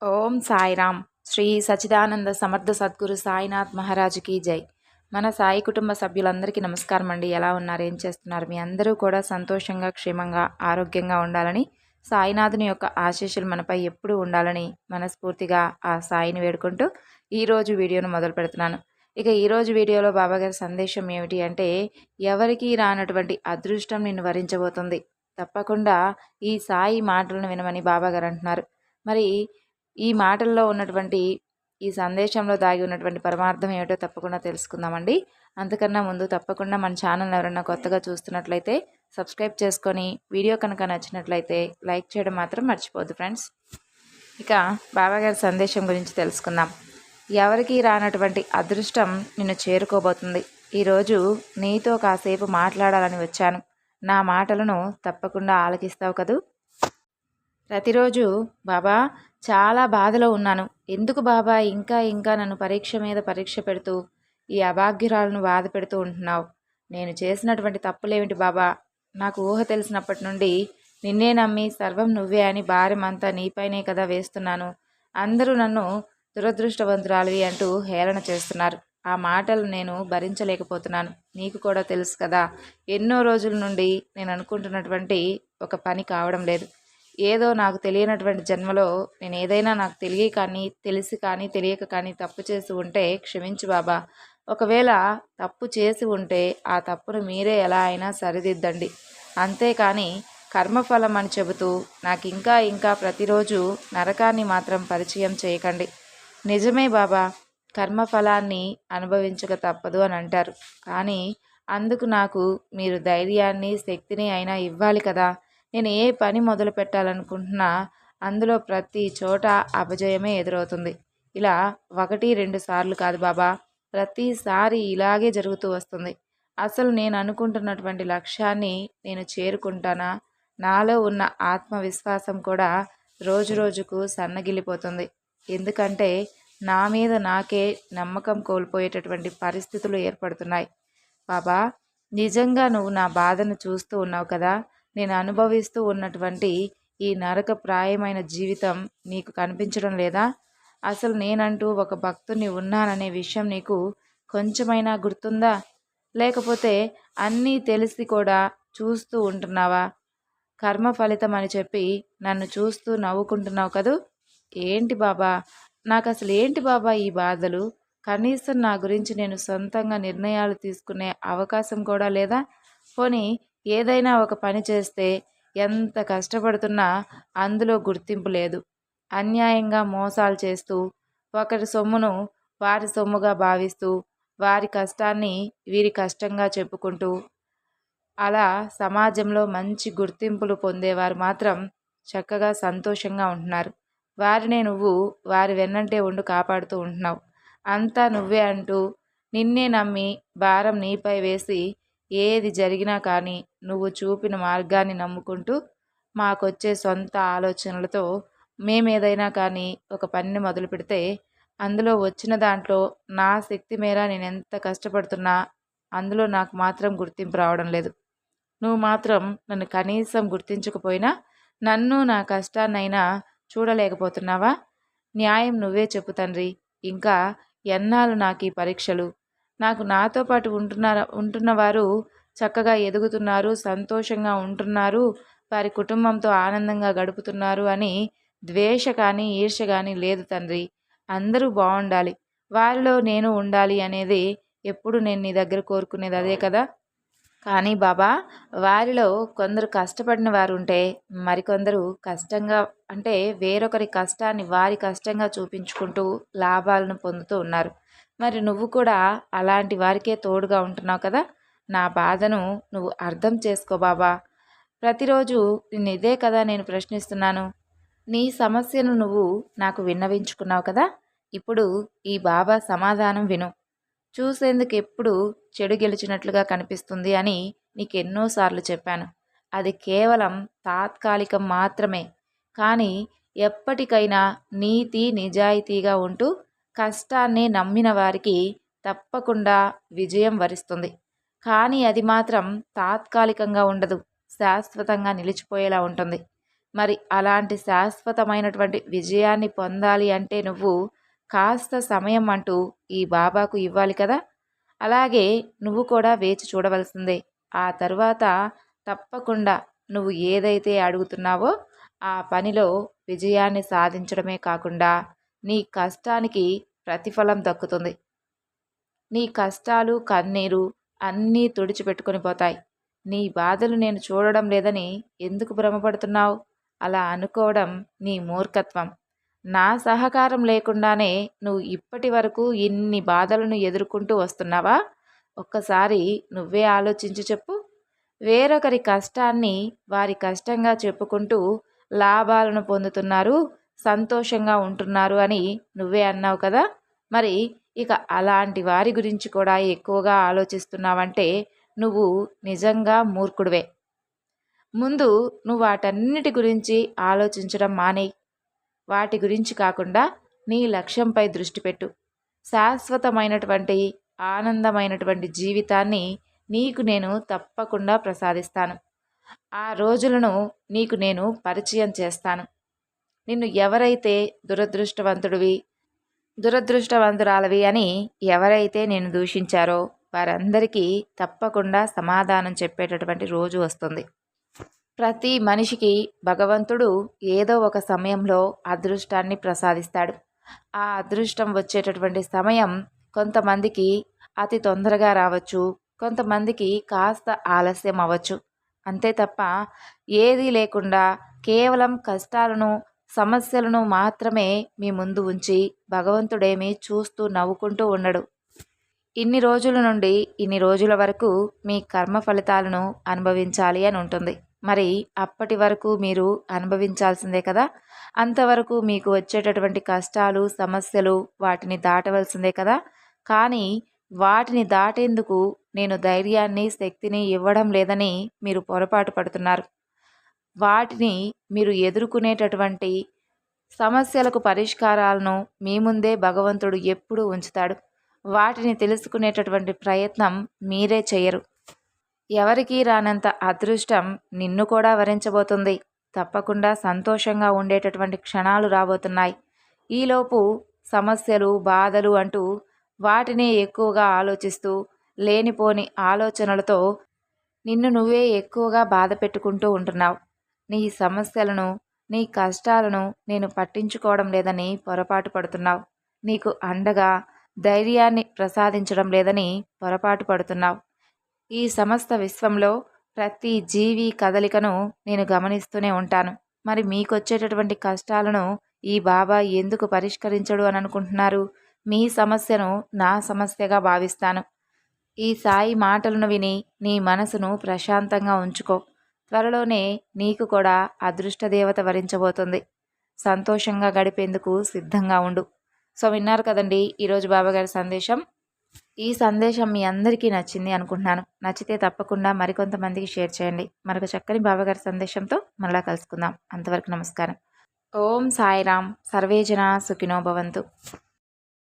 ఓం సాయిరామ్. శ్రీ సచిదానంద సమర్థ సద్గురు సాయినాథ్ మహారాజుకి జై. మన సాయి కుటుంబ సభ్యులందరికీ నమస్కారం అండి. ఎలా ఉన్నారు, ఏం చేస్తున్నారు? మీ అందరూ కూడా సంతోషంగా, క్షేమంగా, ఆరోగ్యంగా ఉండాలని, సాయినాథుని యొక్క ఆశీస్సులు మనపై ఎప్పుడూ ఉండాలని మనస్ఫూర్తిగా ఆ సాయిని వేడుకుంటూ ఈరోజు వీడియోను మొదలు పెడుతున్నాను. ఇక ఈరోజు వీడియోలో బాబాగారి సందేశం ఏమిటి అంటే, ఎవరికీ రానటువంటి అదృష్టం నిన్ను వరించబోతుంది. తప్పకుండా ఈ సాయి మాటలను వినమని బాబాగారు అంటున్నారు. మరి ఈ మాటల్లో ఉన్నటువంటి ఈ సందేశంలో దాగి ఉన్నటువంటి పరమార్థం ఏమిటో తప్పకుండా తెలుసుకుందామండి. అంతకన్నా ముందు తప్పకుండా మన ఛానల్ ఎవరైనా కొత్తగా చూస్తున్నట్లయితే సబ్స్క్రైబ్ చేసుకొని, వీడియో కనుక నచ్చినట్లయితే లైక్ చేయడం మాత్రం మర్చిపోద్దు ఫ్రెండ్స్. ఇక బాబాగారి సందేశం గురించి తెలుసుకుందాం. ఎవరికీ రానటువంటి అదృష్టం నిన్ను చేరుకోబోతుంది. ఈరోజు నీతో కాసేపు మాట్లాడాలని వచ్చాను. నా మాటలను తప్పకుండా ఆలకిస్తావు కదూ. ప్రతిరోజు బాబా చాలా బాధలో ఉన్నాను, ఎందుకు బాబా ఇంకా ఇంకా నన్ను పరీక్ష మీద పరీక్ష పెడుతూ ఈ అభాగ్యురాలను బాధ పెడుతూ ఉంటున్నావు? నేను చేసినటువంటి తప్పులేమిటి బాబా? నాకు ఊహ తెలిసినప్పటి నుండి నిన్నే నమ్మి సర్వం నువ్వే అని భారం అంతా నీపైనే కదా వేస్తున్నాను. అందరూ నన్ను దురదృష్టవంతురాలివి అంటూ హేళన చేస్తున్నారు. ఆ మాటలు నేను భరించలేకపోతున్నాను. నీకు కూడా తెలుసు కదా, ఎన్నో రోజుల నుండి నేను అనుకుంటున్నటువంటి ఒక పని కావడం లేదు. ఏదో నాకు తెలియనటువంటి జన్మలో నేను ఏదైనా నాకు తెలిసి కానీ తెలియక కానీ తప్పు చేసి ఉంటే క్షమించు బాబా. ఒకవేళ తప్పు చేసి ఉంటే ఆ తప్పును మీరే ఎలా అయినా సరిదిద్దండి. అంతేకాని కర్మఫలం అని చెబుతూ నాకు ఇంకా ఇంకా ప్రతిరోజు నరకాన్ని మాత్రం పరిచయం చేయకండి. నిజమే బాబా, కర్మఫలాన్ని అనుభవించక తప్పదు అని అంటారు. కానీ అందుకు నాకు మీరు ధైర్యాన్ని, శక్తిని అయినా ఇవ్వాలి కదా. నేను ఏ పని మొదలు పెట్టాలనుకుంటున్నా అందులో ప్రతి చోట అపజయమే ఎదురవుతుంది. ఇలా 1-2 సార్లు కాదు బాబా, ప్రతిసారి ఇలాగే జరుగుతూ వస్తుంది. అసలు నేను అనుకుంటున్నటువంటి లక్ష్యాన్ని నేను చేరుకుంటానా? నాలో ఉన్న ఆత్మవిశ్వాసం కూడా రోజు రోజుకు సన్నగిల్లిపోతుంది. ఎందుకంటే నా మీద నాకే నమ్మకం కోల్పోయేటటువంటి పరిస్థితులు ఏర్పడుతున్నాయి. బాబా, నిజంగా నువ్వు నా బాధను చూస్తూ ఉన్నావు కదా. నేను అనుభవిస్తూ ఉన్నటువంటి ఈ నరకప్రాయమైన జీవితం నీకు కనిపించడం లేదా? అసలు నేనంటూ ఒక భక్తుని ఉన్నాననే విషయం నీకు కొంచెమైనా గుర్తుందా? లేకపోతే అన్నీ తెలిసి కూడా చూస్తూ ఉంటున్నావా? కర్మ ఫలితం అని చెప్పి నన్ను చూస్తూ నవ్వుకుంటున్నావు కదూ. ఏంటి బాబా, నాకు అసలు ఏంటి బాబా ఈ బాధలు? కనీసం నా గురించి నేను సొంతంగా నిర్ణయాలు తీసుకునే అవకాశం కూడా లేదా? పోనీ ఏదైనా ఒక పని చేస్తే ఎంత కష్టపడుతున్నా అందులో గుర్తింపు లేదు. అన్యాయంగా మోసాలు చేస్తూ, ఒకరి సొమ్మును వారి సొమ్ముగా భావిస్తూ, వారి కష్టాన్ని వీరి కష్టంగా చెప్పుకుంటూ, అలా సమాజంలో మంచి గుర్తింపులు పొందేవారు మాత్రం చక్కగా సంతోషంగా ఉంటున్నారు. వారినే నువ్వు వారి వెన్నంటే ఉండి కాపాడుతూ ఉంటున్నావు. అంతా నువ్వే అంటూ నిన్నే నమ్మి భారం నీపై వేసి ఏది జరిగినా కానీ నువ్వు చూపిన మార్గాన్ని నమ్ముకుంటూ మాకొచ్చే సొంత ఆలోచనలతో మేమేదైనా కానీ ఒక పనిని మొదలు పెడితే అందులో వచ్చిన దాంట్లో నా శక్తి మేర నేను ఎంత కష్టపడుతున్నా అందులో నాకు మాత్రం గుర్తింపు రావడం లేదు. నువ్వు మాత్రం నన్ను కనీసం గుర్తించకపోయినా నన్ను నా కష్టాన్నైనా చూడలేకపోతున్నావా? న్యాయం నువ్వే చెప్పు తండ్రి. ఇంకా ఎన్నాళ్ళు నాకు ఈ పరీక్షలు? నాకు నాతో పాటు ఉంటున్నవారు చక్కగా ఎదుగుతున్నారు, సంతోషంగా ఉంటున్నారు, వారి కుటుంబంతో ఆనందంగా గడుపుతున్నారు అని ద్వేష కానీ ఈర్ష్య కానీ లేదు తండ్రి. అందరూ బాగుండాలి, వారిలో నేను ఉండాలి అనేది ఎప్పుడు నేను నీ దగ్గర కోరుకునేది అదే కదా. కానీ బాబా, వారిలో కొందరు కష్టపడిన వారు ఉంటే మరికొందరు కష్టంగా, అంటే వేరొకరి కష్టాన్ని వారి కష్టంగా చూపించుకుంటూ లాభాలను పొందుతూ ఉన్నారు. మరి నువ్వు కూడా అలాంటి వారికే తోడుగా ఉంటున్నావు కదా. నా బాధను నువ్వు అర్థం చేసుకో బాబా. ప్రతిరోజు నిన్ను ఇదే కదా నేను ప్రశ్నిస్తున్నాను. నీ సమస్యను నువ్వు నాకు విన్నవించుకున్నావు కదా. ఇప్పుడు ఈ బాబా సమాధానం విను. చూసేందుకు ఎప్పుడు చెడు గెలిచినట్లుగా కనిపిస్తుంది అని నీకెన్నోసార్లు చెప్పాను. అది కేవలం తాత్కాలికం మాత్రమే. కానీ ఎప్పటికైనా నీతి నిజాయితీగా ఉంటూ కష్టాన్ని నమ్మిన వారికి తప్పకుండా విజయం వరిస్తుంది. కానీ అది మాత్రం తాత్కాలికంగా ఉండదు, శాశ్వతంగా నిలిచిపోయేలా ఉంటుంది. మరి అలాంటి శాశ్వతమైనటువంటి విజయాన్ని పొందాలి అంటే నువ్వు కాస్త సమయం అంటూ ఈ బాబాకు ఇవ్వాలి కదా. అలాగే నువ్వు కూడా వేచి చూడవలసిందే. ఆ తరువాత తప్పకుండా నువ్వు ఏదైతే అడుగుతున్నావో ఆ పనిలో విజయాన్ని సాధించడమే కాకుండా నీ కష్టానికి ప్రతిఫలం దక్కుతుంది. నీ కష్టాలు కన్నీరు అన్నీ తుడిచిపెట్టుకొని పోతాయి. నీ బాధలు నేను చూడడం లేదని ఎందుకు భ్రమపడుతున్నావు? అలా అనుకోవడం నీ మూర్ఖత్వం. నా సహకారం లేకుండానే నువ్వు ఇప్పటి వరకు ఇన్ని బాధలను ఎదుర్కొంటూ వస్తున్నావా? ఒక్కసారి నువ్వే ఆలోచించి చెప్పు. వేరొకరి కష్టాన్ని వారి కష్టంగా చెప్పుకుంటూ లాభాలను పొందుతున్నారు, సంతోషంగా ఉంటున్నారు అని నువ్వే అన్నావు కదా. మరి ఇక అలాంటి వారి గురించి కూడా ఎక్కువగా ఆలోచిస్తున్నావంటే నువ్వు నిజంగా మూర్ఖుడివే. ముందు నువ్వు వాటన్నిటి గురించి ఆలోచించడం మానేయి. వాటి గురించి కాకుండా నీ లక్ష్యంపై దృష్టి పెట్టు. శాశ్వతమైనటువంటి ఆనందమైనటువంటి జీవితాన్ని నీకు నేను తప్పకుండా ప్రసాదిస్తాను. ఆ రోజులను నీకు నేను పరిచయం చేస్తాను. నిన్ను ఎవరైతే దురదృష్టవంతురాలవి అని ఎవరైతే నేను దూషించారో వారందరికీ తప్పకుండా సమాధానం చెప్పేటటువంటి రోజు వస్తుంది. ప్రతి మనిషికి భగవంతుడు ఏదో ఒక సమయంలో అదృష్టాన్ని ప్రసాదిస్తాడు. ఆ అదృష్టం వచ్చేటటువంటి సమయం కొంతమందికి అతి తొందరగా రావచ్చు, కొంతమందికి కాస్త ఆలస్యం అవ్వచ్చు. అంతే తప్ప ఏదీ లేకుండా కేవలం కష్టాలను సమస్యలను మాత్రమే మీ ముందు ఉంచి భగవంతుడేమీ చూస్తూ నవ్వుకుంటూ ఉండడు. ఇన్ని రోజుల నుండి ఇన్ని రోజుల వరకు మీ కర్మ ఫలితాలను అనుభవించాలి అని ఉంటుంది. మరి అప్పటి వరకు మీరు అనుభవించాల్సిందే కదా. అంతవరకు మీకు వచ్చేటటువంటి కష్టాలు సమస్యలు వాటిని దాటవలసిందే కదా. కానీ వాటిని దాటేందుకు నేను ధైర్యాన్ని శక్తిని ఇవ్వడం లేదని మీరు పొరపాటు పడుతున్నారు. వాటిని మీరు ఎదుర్కొనేటటువంటి సమస్యలకు పరిష్కారాలను మీ ముందే భగవంతుడు ఎప్పుడూ ఉంచుతాడు. వాటిని తెలుసుకునేటటువంటి ప్రయత్నం మీరే చేయరు. ఎవరికీ రానంత అదృష్టం నిన్ను కూడా వరించబోతుంది. తప్పకుండా సంతోషంగా ఉండేటటువంటి క్షణాలు రాబోతున్నాయి. ఈలోపు సమస్యలు బాధలు అంటూ వాటిని ఎక్కువగా ఆలోచిస్తూ లేనిపోని ఆలోచనలతో నిన్ను నువ్వే ఎక్కువగా బాధ పెట్టుకుంటూ ఉంటున్నావు. నీ సమస్యలను నీ కష్టాలను నేను పట్టించుకోవడం లేదని పొరపాటు పడుతున్నావు. నీకు అండగా ధైర్యాన్ని ప్రసాదించడం లేదని పొరపాటు పడుతున్నావు. ఈ సమస్త విశ్వంలో ప్రతి జీవి కదలికను నేను గమనిస్తూనే ఉంటాను. మరి మీకొచ్చేటటువంటి కష్టాలను ఈ బాబా ఎందుకు పరిష్కరించడు అని అనుకుంటున్నారు? మీ సమస్యను నా సమస్యగా భావిస్తాను. ఈ సాయి మాటలను విని నీ మనసును ప్రశాంతంగా ఉంచుకో. త్వరలోనే నీకు కూడా అదృష్టదేవత వరించబోతుంది. సంతోషంగా గడిపేందుకు సిద్ధంగా ఉండు. సో విన్నారు కదండి ఈరోజు బాబాగారి సందేశం. ఈ సందేశం మీ అందరికీ నచ్చింది అనుకుంటున్నాను. నచ్చితే తప్పకుండా మరికొంతమందికి షేర్ చేయండి. మరొక చక్కని బాబాగారి సందేశంతో మరలా కలుసుకుందాం. అంతవరకు నమస్కారం. ఓం సాయిరామ్. సర్వేజన సుఖినో భవంతు.